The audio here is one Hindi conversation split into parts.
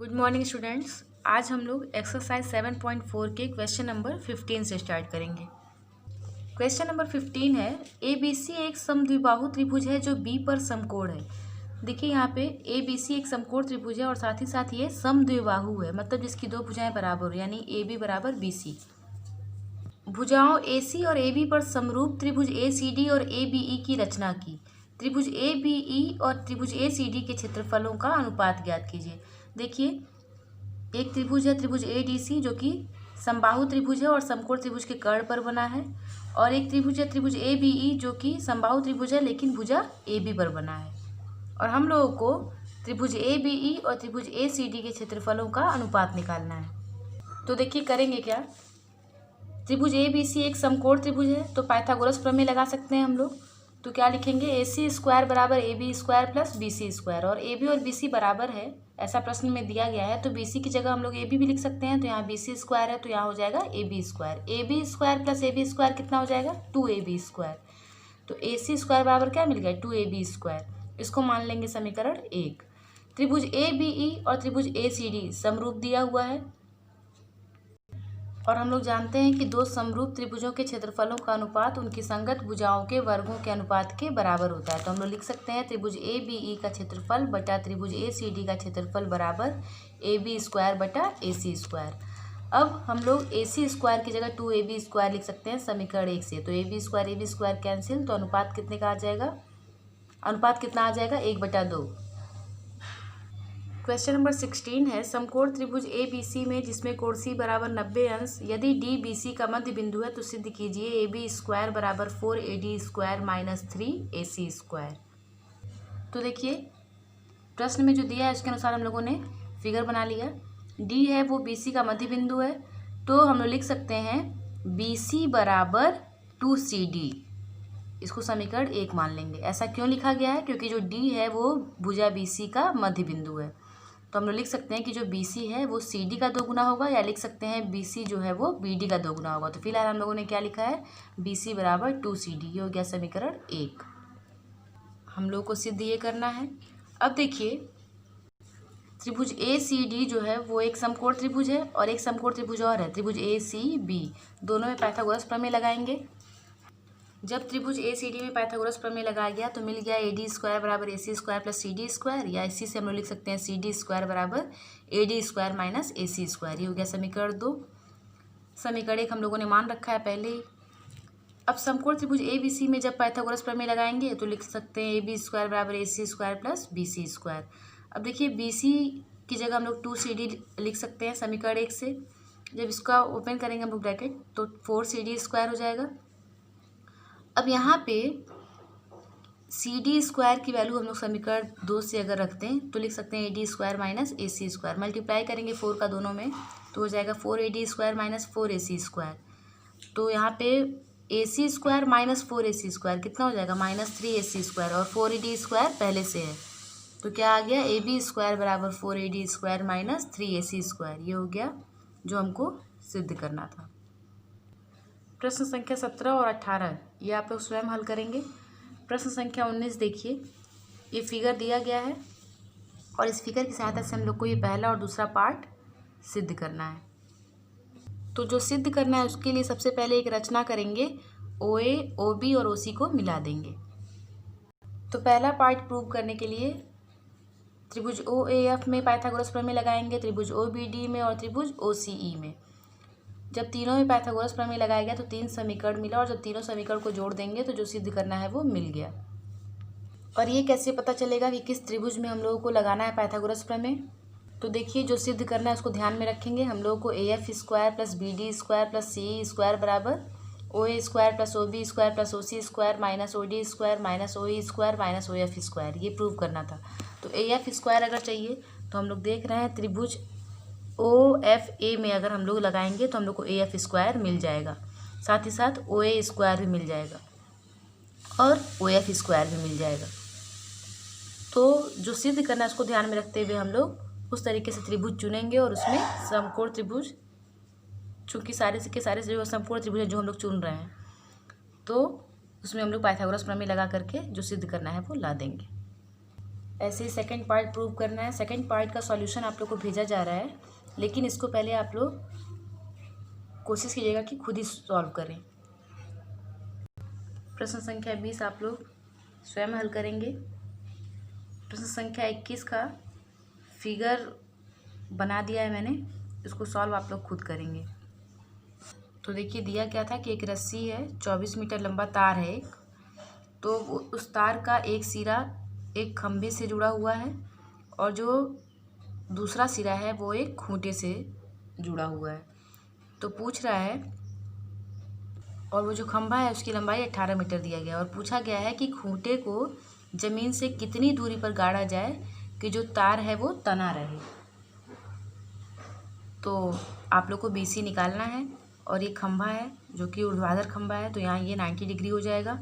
Good morning students. आज हम लोग एक्सरसाइज 7.4 के क्वेश्चन नंबर 15 से स्टार्ट करेंगे। क्वेश्चन नंबर 15 है, ए बी सी एक समद्विबाहु त्रिभुज है जो बी पर समकोण है। देखिए यहाँ पे ए बी सी एक समकोण त्रिभुज है और साथ ही साथ ये समद्विबाहु है, मतलब जिसकी दो भुजाएं बराबर हो, यानी ए बी बराबर बी सी। भुजाओं ए सी और ए बी पर समरूप त्रिभुज ए सी डी और ए बी ई की रचना की। त्रिभुज ए बी ई और त्रिभुज ए सी डी के क्षेत्रफलों का अनुपात ज्ञात कीजिए। देखिए एक त्रिभुज है त्रिभुज ए डी सी जो कि समबाहु त्रिभुज है और समकोण त्रिभुज के कर्ण पर बना है, और एक त्रिभुज है त्रिभुज ए बी ई जो कि समबाहु त्रिभुज है लेकिन भुजा ए बी पर बना है। और हम लोगों को त्रिभुज ए बी ई और त्रिभुज ए सी डी के क्षेत्रफलों का अनुपात निकालना है। तो देखिए करेंगे क्या, त्रिभुज ए बी सी एक समकोण त्रिभुज है तो पाइथागोरस प्रमेय लगा सकते हैं हम लोग। तो क्या लिखेंगे, ए सी स्क्वायर बराबर A B square plus B C square, और ए बी और बी सी बराबर है ऐसा प्रश्न में दिया गया है तो बी सी की जगह हम लोग ए बी भी लिख सकते हैं। तो यहाँ बी सी स्क्वायर है तो यहाँ हो जाएगा A B square plus A B square कितना हो जाएगा 2ab स्क्वायर। तो ए सी स्क्वायर बराबर क्या मिल गया 2ab स्क्वायर, इसको मान लेंगे समीकरण 1। त्रिभुज ए बी ई और त्रिभुज ए सी डी समरूप दिया हुआ है और हम लोग जानते हैं कि दो समरूप त्रिभुजों के क्षेत्रफलों का अनुपात उनकी संगत भुजाओं के वर्गों के अनुपात के बराबर होता है। तो हम लोग लिख सकते हैं त्रिभुज ए बी ई का क्षेत्रफल बटा त्रिभुज ए सी डी का क्षेत्रफल बराबर ए बी स्क्वायर बटा ए सी स्क्वायर। अब हम लोग ए सी स्क्वायर की जगह 2ab स्क्वायर लिख सकते हैं समीकरण 1 से। तो ए बी स्क्वायर कैंसिल, तो अनुपात कितने का आ जाएगा, अनुपात कितना आ जाएगा 1/2। क्वेश्चन नंबर 16 है, समकोण त्रिभुज ए बी सी में जिसमें कोण सी बराबर 90 अंश, यदि डी बी सी का मध्य बिंदु है तो सिद्ध कीजिए ए बी स्क्वायर बराबर 4ad square minus 3ac square. तो देखिए प्रश्न में जो दिया है उसके अनुसार हम लोगों ने फिगर बना लिया। डी है वो बी सी का मध्य बिंदु है, तो हम लोग लिख सकते हैं बी सी बराबर 2cd, इसको समीकरण 1 मान लेंगे। ऐसा क्यों लिखा गया है, क्योंकि जो डी है वो भुजा बी सी का मध्य बिंदु है। तो हम लोग लिख सकते हैं कि जो बी सी है वो सी डी का दोगुना होगा, या लिख सकते हैं बी सी जो है वो बी डी का दोगुना होगा। तो फिलहाल हम लोगों ने क्या लिखा है, बी सी बराबर 2cd, ये हो गया समीकरण 1। हम लोग को सिद्ध ये करना है। अब देखिए त्रिभुज ए सी डी जो है वो एक समकोण त्रिभुज है और एक समकोण त्रिभुज और है त्रिभुज ए सी बी, दोनों में पाइथागोरस प्रमेय लगाएंगे। जब त्रिभुज ए सी डी में पाइथागोरस प्रमेय लगाया गया तो मिल गया ए डी स्क्वायर बराबर A C square plus C D square, या इसी से हम लोग लिख सकते हैं सी डी स्क्वायर बराबर A D square minus A C square. ये हो गया समीकरण 2। समीकरण 1 हम लोगों ने मान रखा है पहले ही। अब समकोण त्रिभुज ए बी सी में जब पाइथागोरस प्रमेय लगाएंगे तो लिख सकते हैं ए बी स्क्वायर बराबर A C square plus B C square. अब देखिए बी सी की जगह हम लोग 2cd लिख सकते हैं समीकरण 1 से। जब इसका ओपन करेंगे हम लोग ब्रैकेट तो 4cd स्क्वायर हो जाएगा। अब यहाँ पे सी डी स्क्वायर की वैल्यू हम लोग समीकरण 2 से अगर रखते हैं तो लिख सकते हैं A D square minus A C square. Multiply करेंगे 4 का दोनों में तो हो जाएगा 4ad square minus 4ac square. तो यहाँ पे ए C square minus 4ac square कितना हो जाएगा माइनस 3ac स्क्वायर, और 4ad स्क्वायर पहले से है तो क्या आ गया ए बी स्क्वायर बराबर 4ad square minus 3ac square. ये हो गया जो हमको सिद्ध करना था। प्रश्न संख्या 17 और 18 ये आप लोग स्वयं हल करेंगे। प्रश्न संख्या 19 देखिए, ये फिगर दिया गया है और इस फिगर की सहायता से हम लोग को ये पहला और दूसरा पार्ट सिद्ध करना है। तो जो सिद्ध करना है उसके लिए सबसे पहले एक रचना करेंगे, ओ ए ओ बी और ओ सी को मिला देंगे। तो पहला पार्ट प्रूव करने के लिए त्रिभुज ओ ए एफ में पाइथागोरस प्रमेय लगाएंगे, त्रिभुज ओ बी डी में और त्रिभुज ओ सी ई में। जब तीनों में पाइथागोरस प्रमेय लगाया गया तो 3 समीकरण मिला, और जब तीनों समीकरण को जोड़ देंगे तो जो सिद्ध करना है वो मिल गया। और ये कैसे पता चलेगा कि किस त्रिभुज में हम लोगों को लगाना है पाइथागोरस प्रमेय, तो देखिए जो सिद्ध करना है उसको ध्यान में रखेंगे। हम लोगों को A F square plus B D square plus C square बराबर O A square plus O B square plus O C square minus O D square minus O E square minus O F square, ये प्रूव करना था। तो ए एफ स्क्वायर अगर चाहिए तो हम लोग देख रहे हैं त्रिभुज ओ एफ ए में अगर हम लोग लगाएंगे तो हम लोग को ए एफ स्क्वायर मिल जाएगा, साथ ही साथ ओ ए स्क्वायर भी मिल जाएगा और ओ एफ स्क्वायर भी मिल जाएगा। तो जो सिद्ध करना है उसको ध्यान में रखते हुए हम लोग उस तरीके से त्रिभुज चुनेंगे, और उसमें समकोण त्रिभुज, चूँकि सारे के सारे जो समकोण त्रिभुज जो हम लोग चुन रहे हैं तो उसमें हम लोग पाइथागोरस प्रमेय लगा करके जो सिद्ध करना है वो ला देंगे। ऐसे ही सेकंड पार्ट प्रूव करना है। सेकंड पार्ट का सॉल्यूशन आप लोग को भेजा जा रहा है, लेकिन इसको पहले आप लोग कोशिश कीजिएगा कि खुद ही सॉल्व करें। प्रश्न संख्या 20 आप लोग स्वयं हल करेंगे। प्रश्न संख्या 21 का फिगर बना दिया है मैंने, इसको सॉल्व आप लोग खुद करेंगे। तो देखिए दिया क्या था कि एक रस्सी है, 24 मीटर लंबा तार है एक, तो उस तार का एक सिरा एक खंभे से जुड़ा हुआ है और जो दूसरा सिरा है वो एक खूंटे से जुड़ा हुआ है। तो पूछ रहा है, और वो जो खंभा है उसकी लंबाई 18 मीटर दिया गया और पूछा गया है कि खूंटे को ज़मीन से कितनी दूरी पर गाड़ा जाए कि जो तार है वो तना रहे। तो आप लोग को BC निकालना है और ये खंभा है जो कि ऊर्ध्वाधर खंभा है, तो यहाँ ये 90 डिग्री हो जाएगा।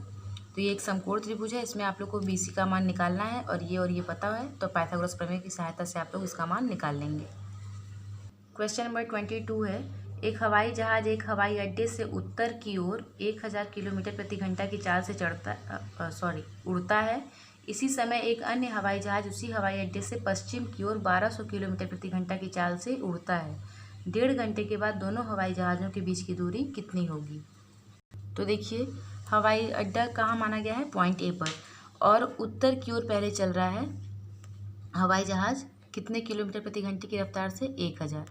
तो ये एक समकोण त्रिभुज है, इसमें आप लोग को BC का मान निकालना है और ये पता है, तो पाइथागोरस प्रमेय की सहायता से आप लोग इसका मान निकाल लेंगे। क्वेश्चन नंबर 22 है, एक हवाई जहाज एक हवाई अड्डे से उत्तर की ओर 1000 किलोमीटर प्रति घंटा की चाल से उड़ता है। इसी समय एक अन्य हवाई जहाज उसी हवाई अड्डे से पश्चिम की ओर 1200 किलोमीटर प्रति घंटा की चाल से उड़ता है। 1.5 घंटे के बाद दोनों हवाई जहाज़ों के बीच की दूरी कितनी होगी। तो देखिए हवाई अड्डा कहाँ माना गया है, पॉइंट ए पर, और उत्तर की ओर पहले चल रहा है हवाई जहाज़ कितने किलोमीटर प्रति घंटे की रफ्तार से, 1000,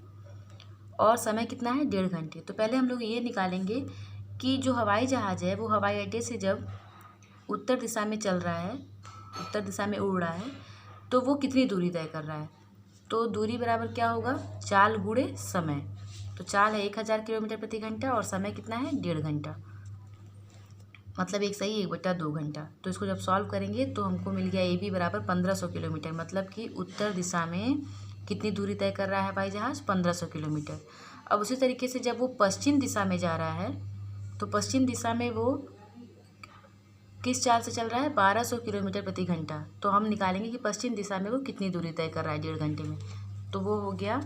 और समय कितना है, 1.5 घंटे। तो पहले हम लोग ये निकालेंगे कि जो हवाई जहाज़ है वो हवाई अड्डे से जब उत्तर दिशा में चल रहा है, उत्तर दिशा में उड़ रहा है, तो वो कितनी दूरी तय कर रहा है। तो दूरी बराबर क्या होगा, चाल गुणे समय। तो चाल है 1000 किलोमीटर प्रति घंटा और समय कितना है, 1.5 घंटा, मतलब एक सही 1/2 घंटा। तो इसको जब सॉल्व करेंगे तो हमको मिल गया AB बराबर 1500 किलोमीटर, मतलब कि उत्तर दिशा में कितनी दूरी तय कर रहा है हवाई जहाज़, 1500 किलोमीटर। अब उसी तरीके से जब वो पश्चिम दिशा में जा रहा है तो पश्चिम दिशा में वो किस चाल से चल रहा है, 1200 किलोमीटर प्रति घंटा। तो हम निकालेंगे कि पश्चिम दिशा में वो कितनी दूरी तय कर रहा है 1.5 घंटे में, तो वो हो गया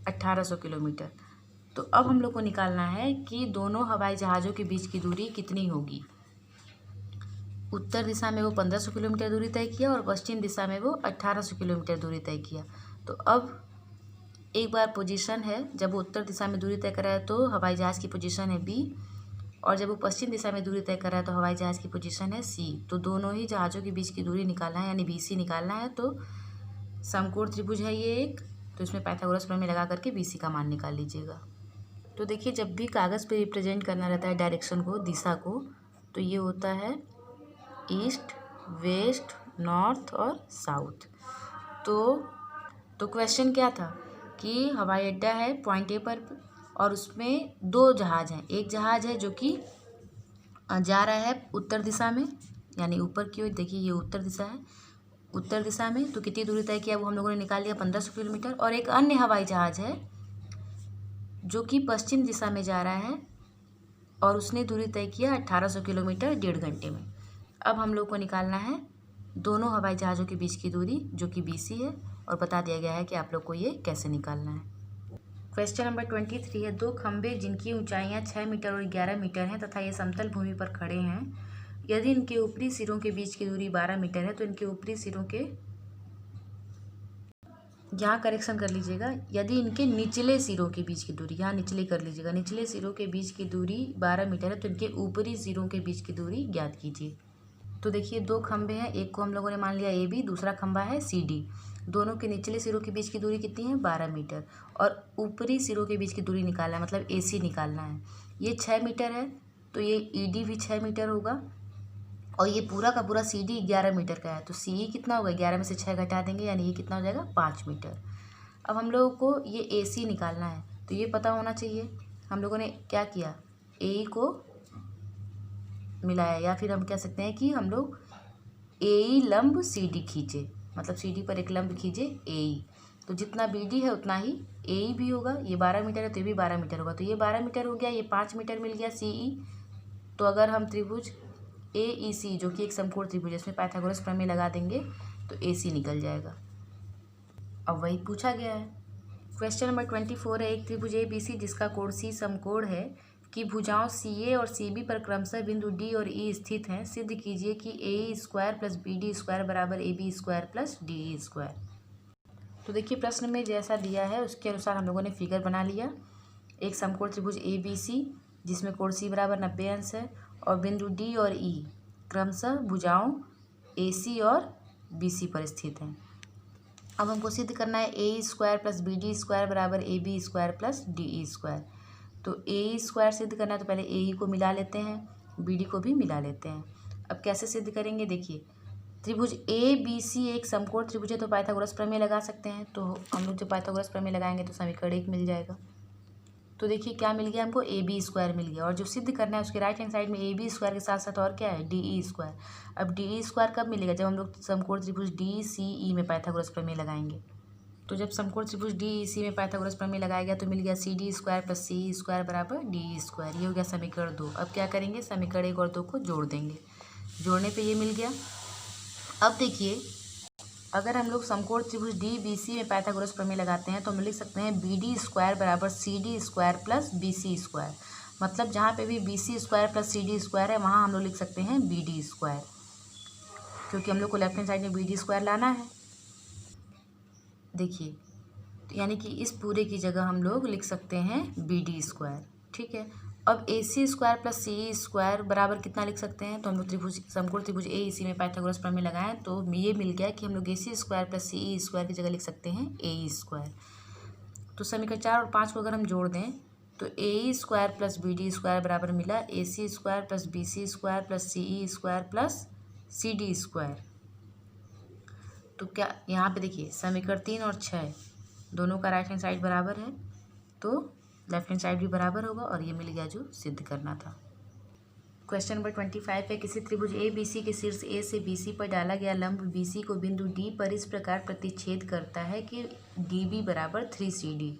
1800 किलोमीटर। तो अब हम लोग को निकालना है कि दोनों हवाई जहाज़ों के बीच की दूरी कितनी होगी। उत्तर दिशा में वो 1500 किलोमीटर दूरी तय किया और पश्चिम दिशा में वो 1800 किलोमीटर दूरी तय किया। तो अब एक बार पोजीशन है, जब वो उत्तर दिशा में दूरी तय कर रहा है तो हवाई जहाज़ की पोजीशन है B, और जब वो पश्चिम दिशा में दूरी तय कर रहा है तो हवाई जहाज़ की पोजीशन है C। तो दोनों ही जहाज़ों के बीच की दूरी निकालना है, यानी BC निकालना है। तो समकोण त्रिभुज है ये एक, तो इसमें पाइथागोरस प्रमेय लगा करके BC का मान निकाल लीजिएगा। तो देखिए जब भी कागज़ पे रिप्रेजेंट करना रहता है डायरेक्शन को, दिशा को, तो ये होता है ईस्ट, वेस्ट, नॉर्थ और साउथ। तो क्वेश्चन क्या था कि हवाई अड्डा है पॉइंट ए पर और उसमें 2 जहाज़ हैं। एक जहाज़ है जो कि जा रहा है उत्तर दिशा में, यानी ऊपर की ओर, देखिए ये उत्तर दिशा है, उत्तर दिशा में तो कितनी दूरी तय किया वो हम लोगों ने निकाल लिया, 1500 किलोमीटर। और एक अन्य हवाई जहाज़ है जो कि पश्चिम दिशा में जा रहा है और उसने दूरी तय किया 1800 किलोमीटर 1.5 घंटे में। अब हम लोग को निकालना है दोनों हवाई जहाज़ों के बीच की दूरी जो कि BC है, और बता दिया गया है कि आप लोग को ये कैसे निकालना है। क्वेश्चन नंबर 23 है, 2 खंभे जिनकी ऊंचाइयां 6 मीटर और 11 मीटर हैं तथा ये समतल भूमि पर खड़े हैं। यदि इनके ऊपरी सिरों के बीच की दूरी 12 मीटर है तो इनके ऊपरी सिरों के, यहाँ करेक्शन कर लीजिएगा, यदि इनके निचले सिरों के बीच की दूरी, यहाँ निचले कर लीजिएगा, निचले सिरों के बीच की दूरी 12 मीटर है तो इनके ऊपरी सिरों के बीच की दूरी ज्ञात कीजिए। तो देखिए 2 खंभे हैं, एक को हम लोगों ने मान लिया AB, दूसरा खंभा है CD। दोनों के निचले सिरों के बीच की दूरी कितनी है, 12 मीटर, और ऊपरी सिरों के बीच की दूरी निकालना है, मतलब AC निकालना है। ये 6 मीटर है तो ये ED भी 6 मीटर होगा, और ये पूरा का पूरा CD 11 मीटर का है, तो CE कितना होगा, 11 में से 6 घटा देंगे, यानी ये कितना हो जाएगा, 5 मीटर। अब हम लोगों को ये AC निकालना है, तो ये पता होना चाहिए। हम लोगों ने क्या किया, AE को मिलाया, या फिर हम कह सकते हैं कि हम लोग AE लंब CD खींचे, मतलब CD पर एक लंब खींचे AE, तो जितना BD है उतना ही AE भी होगा। ये 12 मीटर है तो ये भी 12 मीटर होगा, तो ये 12 मीटर हो गया, ये 5 मीटर मिल गया CE। तो अगर हम त्रिभुज AEC जो कि एक समकोण त्रिभुज है, इसमें पाइथागोरस प्रमेय लगा देंगे तो AC निकल जाएगा। अब वही पूछा गया है। क्वेश्चन नंबर 24 है, एक त्रिभुज ABC जिसका कोण C समकोण है की भुजाओं सी ए और सी बी पर क्रमशः बिंदु डी और ई स्थित हैं, सिद्ध कीजिए कि A square plus B D square बराबर A B square plus D E square. तो देखिए प्रश्न में जैसा दिया है उसके अनुसार हम लोगों ने फिगर बना लिया। एक समकोण त्रिभुज ए बी सी जिसमें कोण सी बराबर 90 अंश है और बिंदु डी और ई क्रमशः भुजाओं ए सी और बी सी पर स्थित हैं। अब हमको सिद्ध करना है A square plus B D square बराबर A B square plus D E square. तो ए स्क्वायर सिद्ध करना है तो पहले ए को मिला लेते हैं, बी डी को भी मिला लेते हैं। अब कैसे सिद्ध करेंगे, देखिए त्रिभुज ए बी सी एक समकोण त्रिभुज है तो पाइथागोरस प्रमेय लगा सकते हैं। तो हम लोग जब पाइथागोरस प्रमेय लगाएंगे तो समीकरण 1 मिल जाएगा। तो देखिए क्या मिल गया हमको, ए बी स्क्वायर मिल गया। और जो सिद्ध करना है उसके राइट हैंड साइड में ए बी स्क्वायर के साथ साथ और क्या है, डी ई स्क्वायर। अब डी ई स्क्वायर कब मिलेगा, जब हम लोग समकोण त्रिभुज डी सी ई में पाइथागोरस प्रमेय लगाएंगे। तो जब समकोण त्रिभुज डी ई सी में पाइथागोरस प्रमेय लगाया गया तो मिल गया सी D square plus C E square बराबर डी ई स्क्वायर। ये हो गया समीकरण 2। अब क्या करेंगे, समीकरण 1 और 2 को जोड़ देंगे, जोड़ने पे ये मिल गया। अब देखिए अगर हम लोग समकोण त्रिभुज डी बी सी में पाइथागोरस प्रमेय लगाते हैं तो हम लिख सकते हैं बी डी स्क्वायर बराबर C D square plus B C square. मतलब जहाँ पे भी B C square plus C D square है वहाँ हम लोग लिख सकते हैं बी डी स्क्वायर, क्योंकि हम लोग को लेफ्ट हैंड साइड में बी डी स्क्वायर लाना है। देखिए यानी कि इस पूरे की जगह हम लोग लिख सकते हैं बी डी स्क्वायर। ठीक है, अब ए C square plus C E square बराबर कितना लिख सकते हैं, तो हम लोग त्रिभुज समकोण त्रिभुज ए इसी में पाइथागोरस प्रमेय लगाएं तो ये मिल गया कि हम लोग ए C square plus C E square की जगह लिख सकते हैं ए ई स्क्वायर। तो समीकरण 4 और 5 को अगर हम जोड़ दें तो A E square plus B D square बराबर मिला A C square plus B C square plus C E square plus C D square. तो क्या यहाँ पे देखिए समीकरण 3 और 6 दोनों का राइट हैंड साइड बराबर है तो लेफ्ट हैंड साइड भी बराबर होगा और ये मिल गया जो सिद्ध करना था। क्वेश्चन नंबर 25 है, किसी त्रिभुज ए बी सी के शीर्ष ए से बी सी पर डाला गया लंब बी सी को बिंदु डी पर इस प्रकार प्रतिच्छेद करता है कि डी बी बराबर 3CD।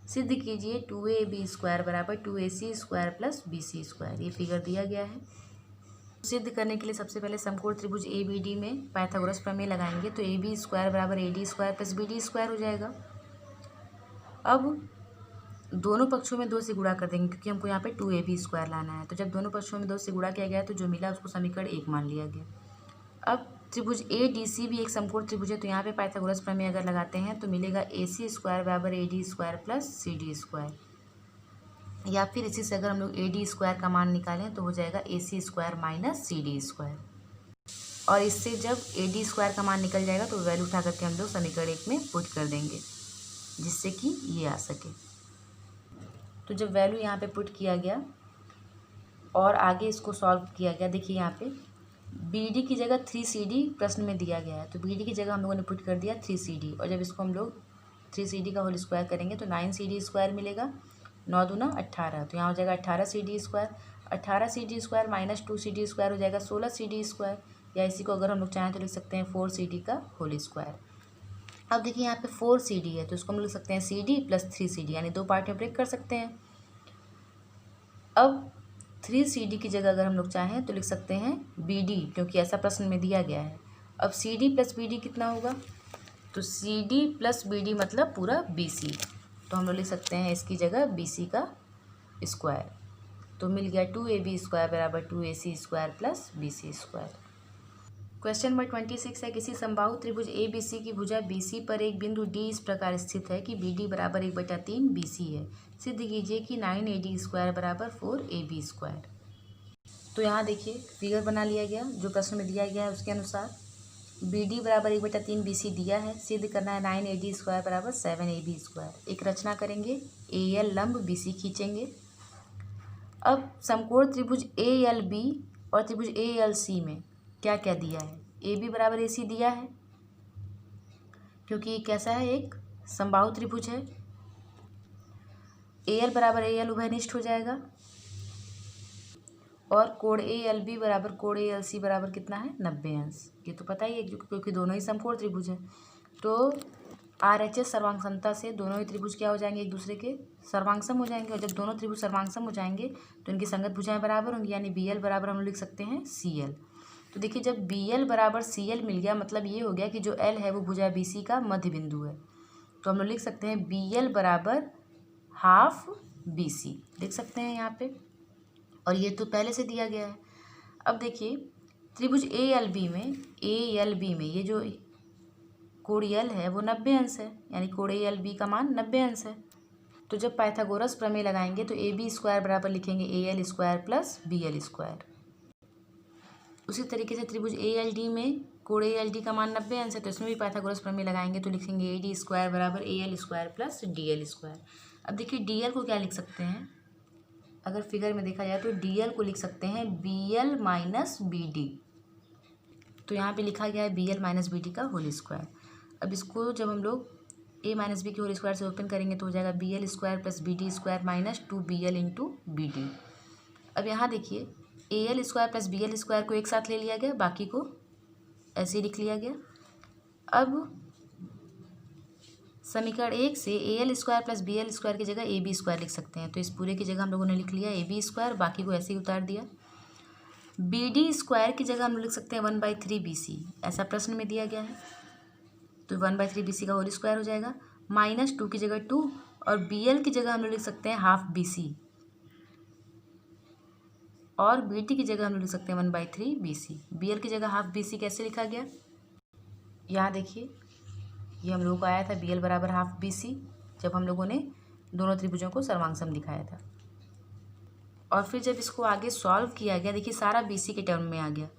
सिद्ध कीजिए 2AB स्क्वायर बराबर 2AC square plus BC square. ये फिगर दिया गया है। सिद्ध करने के लिए सबसे पहले समकोण त्रिभुज ए बी डी में पाइथागोरस प्रमेय लगाएंगे तो ए बी स्क्वायर बराबर A D square plus B D square हो जाएगा। अब दोनों पक्षों में 2 से गुणा कर देंगे क्योंकि हमको यहाँ पे 2AB स्क्वायर लाना है। तो जब दोनों पक्षों में 2 से गुणा किया गया तो जो मिला उसको समीकरण 1 मान लिया गया। अब त्रिभुज ए डी सी भी एक समकोण त्रिभुज है तो यहाँ पे पाइथागोरस प्रमेय अगर लगाते हैं तो मिलेगा AC स्क्वायर बराबर AD square plus CD square. या फिर इसी से अगर हम लोग AD स्क्वायर का मान निकालें तो हो जाएगा AC square minus CD square. और इससे जब AD स्क्वायर का मान निकल जाएगा तो वैल्यू उठा करके हम लोग समीकरण 1 में पुट कर देंगे जिससे कि ये आ सके। तो जब वैल्यू यहाँ पे पुट किया गया और आगे इसको सॉल्व किया गया, देखिए यहाँ पे BD की जगह 3CD प्रश्न में दिया गया है तो BD की जगह हम लोगों ने पुट कर दिया 3CD। और जब इसको हम लोग 3CD का होल स्क्वायर करेंगे तो 9CD स्क्वायर मिलेगा, 9 दूना 18 तो यहाँ हो जाएगा 18CD square. 18CD square minus 2CD square हो जाएगा 16CD स्क्वायर। या इसी को अगर हम लोग चाहें तो लिख सकते हैं 4CD का होल स्क्वायर। अब देखिए यहाँ पे 4CD है तो इसको हम लिख सकते हैं CD प्लस 3CD यानी 2 पार्ट में ब्रेक कर सकते हैं। अब 3CD की जगह अगर हम लोग चाहें तो लिख सकते हैं BD क्योंकि ऐसा प्रश्न में दिया गया है। अब CD प्लस BD कितना होगा, तो CD प्लस BD मतलब पूरा BC। तो हम लोग लिख सकते हैं इसकी जगह BC का स्क्वायर। तो मिल गया 2AB स्क्वायर बराबर 2AC square plus BC square. Question number 26 है, किसी समबाहु त्रिभुज ABC की भुजा BC पर एक बिंदु D इस प्रकार स्थित है कि BD बराबर 1/3 BC है। सिद्ध कीजिए कि 9AD स्क्वायर बराबर 4AB स्क्वायर। तो यहाँ देखिए फिगर बना लिया गया जो प्रश्न में दिया गया है उसके अनुसार BD बराबर 1/3 BC दिया है। सिद्ध करना है 9AD स्क्वायर बराबर 7AB स्क्वायर। एक रचना करेंगे, AL लंब BC खींचेंगे। अब समकोण त्रिभुज ALB और त्रिभुज ALC में क्या क्या दिया है, AB बराबर AC दिया है क्योंकि ये कैसा है, एक समबाहु त्रिभुज है। AL बराबर AL उभयनिष्ठ हो जाएगा और कोण ALB बराबर कोण ALC बराबर कितना है 90 अंश। ये तो पता ही है क्योंकि दोनों ही समकोण त्रिभुज हैं। तो RHS सर्वांग से दोनों ही त्रिभुज क्या हो जाएंगे, एक दूसरे के सर्वांगसम हो जाएंगे। और जब दोनों त्रिभुज सर्वांगसम हो जाएंगे तो इनकी संगत भुजाएं बराबर होंगी यानी BL बराबर हम लिख सकते हैं CL। तो देखिए जब BL बराबर CL मिल गया मतलब ये हो गया कि जो L है वो भुजा BC का मध्य बिंदु है। तो हम लोग लिख सकते हैं BL बराबर हाफ BC देख सकते हैं यहाँ पे, और ये तो पहले से दिया गया है। अब देखिए त्रिभुज ALB में ये जो कोण L है वो 90 अंश है, यानी कोण ALB का मान 90 अंश है। तो जब पाइथागोरस प्रमेय लगाएंगे तो AB स्क्वायर बराबर लिखेंगे AL square plus BL square. उसी तरीके से त्रिभुज ALD में कोण ALD का मान 90 अंश है, तो इसमें भी पाइथागोरस प्रमेय लगाएंगे तो लिखेंगे AD स्क्वायर बराबर AL square plus DL square. अब देखिए DL को क्या लिख सकते हैं, अगर फिगर में देखा जाए तो DL को लिख सकते हैं BL माइनस BD। तो यहाँ पे लिखा गया है BL माइनस BD का होल स्क्वायर। अब इसको जब हम लोग a माइनस बी के होल स्क्वायर से ओपन करेंगे तो हो जाएगा BL square plus BD square minus 2BL into BD। अब यहाँ देखिए AL square plus BL square को एक साथ ले लिया गया, बाकी को ऐसे ही लिख लिया गया। अब समीकरण 1 से AL square plus BL square की जगह AB स्क्वायर लिख सकते हैं, तो इस पूरे की जगह हम लोगों ने लिख लिया AB स्क्वायर, बाकी को ऐसे ही उतार दिया। BD स्क्वायर की जगह हम लोग लिख सकते हैं 1/3 BC, ऐसा प्रश्न में दिया गया है, तो 1/3 BC का होल स्क्वायर हो जाएगा, माइनस 2 की जगह 2, और BL की जगह हम लोग लिख सकते हैं हाफ BC, और BD की जगह हम लोग लिख सकते हैं 1/3 BC। BL की जगह हाफ BC कैसे लिखा गया, यहाँ देखिए ये हम लोगों को आया था BL बराबर हाफ BC जब हम लोगों ने दोनों त्रिभुजों को सर्वांगसम दिखाया था। और फिर जब इसको आगे सॉल्व किया गया, देखिए सारा BC के टर्म में आ गया,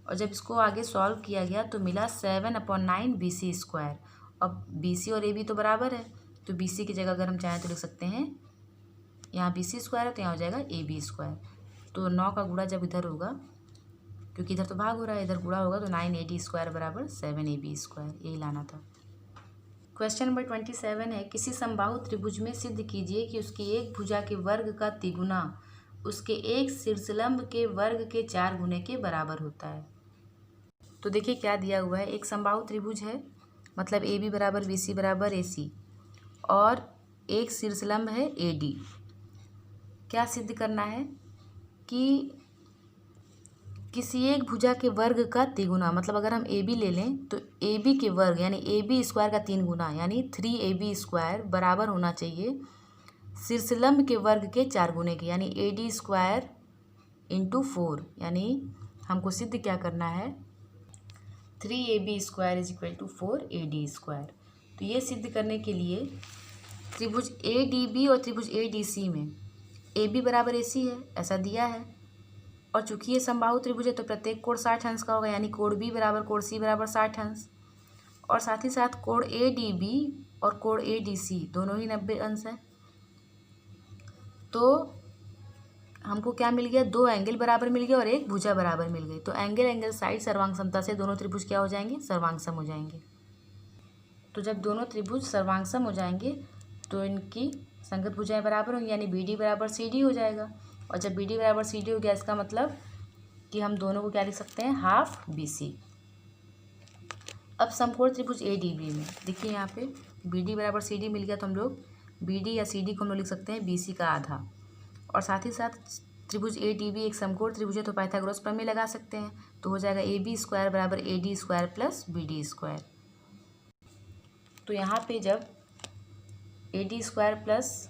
और जब इसको आगे सॉल्व किया गया तो मिला 7/9 BC स्क्वायर। अब BC और AB तो बराबर है, तो BC की जगह अगर हम चाहें तो लिख सकते हैं, यहाँ BC स्क्वायर है तो यहाँ हो जाएगा AB स्क्वायर। तो 9 का गुणा जब इधर होगा, क्योंकि इधर तो भाग हो रहा है, इधर गुणा होगा तो 9AD स्क्वायर बराबर 7AB स्क्वायर, यही लाना था। क्वेश्चन नंबर 27 है, किसी समबाहु त्रिभुज में सिद्ध कीजिए कि उसकी एक भुजा के वर्ग का तिगुना उसके एक शीर्षलंब के वर्ग के 4 गुने के बराबर होता है। तो देखिए क्या दिया हुआ है, एक समबाहु त्रिभुज है, मतलब AB बराबर BC बराबर AC, और एक शीर्षलंब है AD। क्या सिद्ध करना है कि किसी एक भुजा के वर्ग का तिगुना, मतलब अगर हम AB ले लें तो AB के वर्ग यानी AB स्क्वायर का 3 गुना यानी 3AB स्क्वायर बराबर होना चाहिए शीर्षलंब के वर्ग के 4 गुने के, यानी AD स्क्वायर इंटू 4, यानी हमको सिद्ध क्या करना है, 3AB square is equal to 4AD square. तो ये सिद्ध करने के लिए त्रिभुज ADB और त्रिभुज ADC में AB बराबर AC है, ऐसा दिया है, और चूंकि ये समबाहु त्रिभुज है तो प्रत्येक कोण 60 अंश का होगा, यानी कोण B बराबर कोण C बराबर 60 अंश, और साथ ही साथ कोण ADB और कोण ADC दोनों ही 90 अंश है। तो हमको क्या मिल गया, 2 एंगल बराबर मिल गया और एक भुजा बराबर मिल गई। तो एंगल साइड सर्वांग समता से दोनों त्रिभुज क्या हो जाएंगे, सर्वांगसम हो जाएंगे। तो जब दोनों त्रिभुज सर्वांगसम हो जाएंगे तो इनकी संगत भुजाएं बराबर होंगी, यानी BD बराबर CD हो जाएगा, और जब BD बराबर CD हो गया इसका मतलब कि हम दोनों को क्या लिख सकते हैं, हाफ BC। अब समकोण त्रिभुज ADB में देखिए यहाँ पे BD बराबर CD मिल गया, तो हम लोग BD या CD को हम लोग लिख सकते हैं BC का आधा, और साथ ही साथ त्रिभुज ADB एक समकोण त्रिभुज है तो पाइथागोरस प्रमेय लगा सकते हैं, तो हो जाएगा AB स्क्वायर बराबर AD square plus BD square. तो यहाँ पे जब AD square plus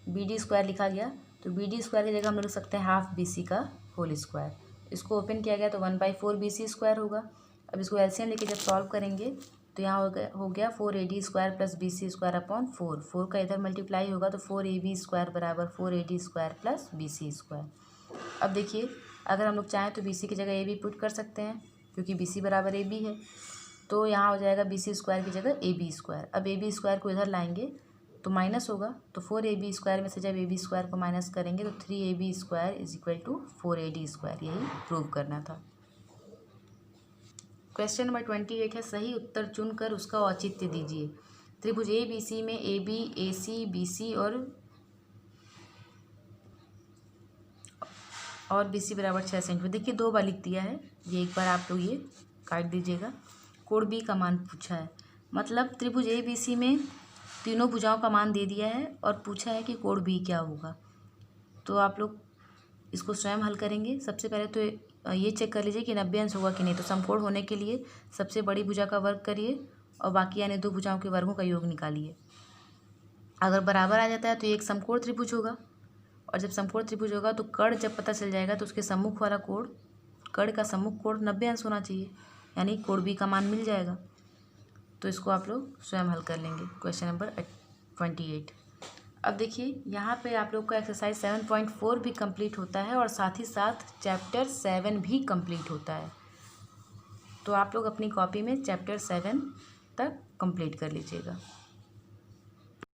BD square लिखा गया तो BD स्क्वायर की जगह हम लोग लिख सकते हैं हाफ BC का होल स्क्वायर। इसको ओपन किया गया तो 1/4 BC स्क्वायर होगा। अब इसको एलसीएम लेके जब सॉल्व करेंगे तो यहाँ हो गया 4AD square plus BC square upon 4, 4 का इधर मल्टीप्लाई होगा तो 4AB स्क्वायर बराबर 4AD square plus BC square. अब देखिए अगर हम लोग चाहें तो BC की जगह AB पुट कर सकते हैं, क्योंकि BC बराबर AB है, तो यहाँ हो जाएगा BC स्क्वायर की जगह AB स्क्वायर। अब AB स्क्वायर को इधर लाएंगे तो माइनस होगा, तो 4AB स्क्वायर में से जब AB स्क्वायर को माइनस करेंगे तो 3AB square is equal to 4AD square, यही प्रूव करना था। क्वेश्चन नंबर 28 है, सही उत्तर चुनकर उसका औचित्य दीजिए। त्रिभुज ABC में AB, AC, BC और BC बराबर 6 सेंटीमीटर। देखिए 2 बार लिख दिया है, ये एक बार आप लोग ये काट दीजिएगा। कोण B का मान पूछा है, मतलब त्रिभुज ABC में तीनों भुजाओं का मान दे दिया है और पूछा है कि कोण B क्या होगा। तो आप लोग इसको स्वयं हल करेंगे। सबसे पहले तो ये चेक कर लीजिए कि 90 अंश होगा कि नहीं। तो समकोण होने के लिए सबसे बड़ी भुजा का वर्ग करिए और बाकी यानी 2 भुजाओं के वर्गों का योग निकालिए। अगर बराबर आ जाता है तो ये एक समकोण त्रिभुज होगा, और जब समकोण त्रिभुज होगा तो कर्ण जब पता चल जाएगा तो उसके सम्मुख वाला कोण, कर्ण का सम्मुख कोण 90 अंश होना चाहिए, यानी कोण बी का मान मिल जाएगा। तो इसको आप लोग स्वयं हल कर लेंगे। Question number 28। अब देखिए यहाँ पे आप लोग का एक्सरसाइज 7.4 भी कंप्लीट होता है और साथ ही साथ चैप्टर 7 भी कंप्लीट होता है। तो आप लोग अपनी कॉपी में चैप्टर 7 तक कंप्लीट कर लीजिएगा।